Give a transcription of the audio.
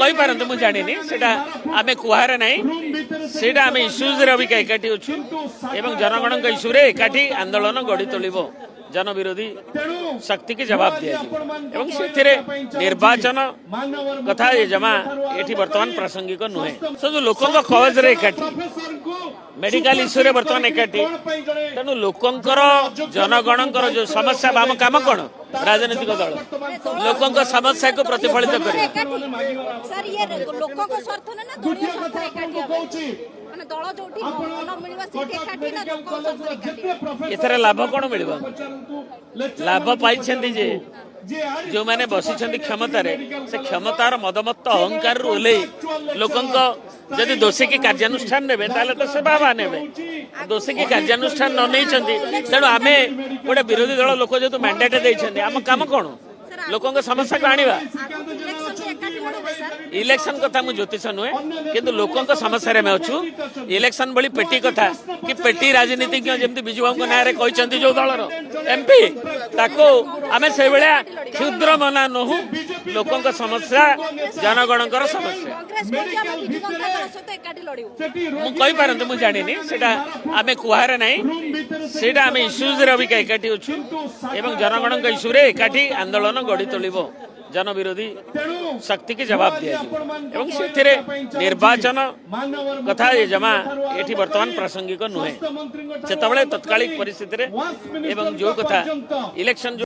कहि पारंतु मु जानिनी सेटा आमे कुहारे नाही सेटा आमे इश्यूज रे अभी एकाठी अछु एवं जनगण इश्यू रे एकाठी आंदोलन गढ़ी तोलिबो जन विरोधी शक्ति की जवाब दिया एवं से निर्वाचन कथा ये जमा ये बर्तमान प्रासंगिक नुहे सब लोकों कवज रे एकाठी मेडिकल इश्यू रे बर्तमान एकाठी तेणु लोकंकर जनगणकर जो समस्या बाम काम कौन राजनीतिक दल लोकों समस्या को प्रतिफलित कर एथर लाभ कौन मिल लाभ पाई जे जो मैंने बसी क्षमतार से क्षमतार मदमत्त अहंकार ओल्ले लोकों जदि दोषी की कार्यानुष्ठान ने तो से बाबा ने दोषी की कार्यानुष्ठान न नहीं तेणु आम गोटे विरोधी दल लोक जो मैंडेट देते आम कम कौन लोकों समस्या को आनिबा इलेक्शन कथा मु ज्योतिष नुहे किंतु लोकों समस्या में अच्छु इलेक्शन बड़ी पेटी कथा कि पेटी राजनीतिज्ञ जमी विजु बाबू ना कहते जो दलर एमपी ताको आमे से बेला क्षुद्र मना नहु लोकों समस्या जनगणकर समस्या मु कहि पारंतु मु जानिनी सेटा आमे कुहारे नाही सेटा आमे इश्यूज रे अभी एकाठी अछु एवं जनगण इश्यू रे एकाठी आंदोलन गढ़ी तोलिबो जन विरोधी शक्ति की जवाब दिया एवं से निर्वाचन कथा ये जमा ये बर्तमान प्रासंगिक नुहे से तत्कालिक परिस्थिति रे एवं जो कथा इलेक्शन जो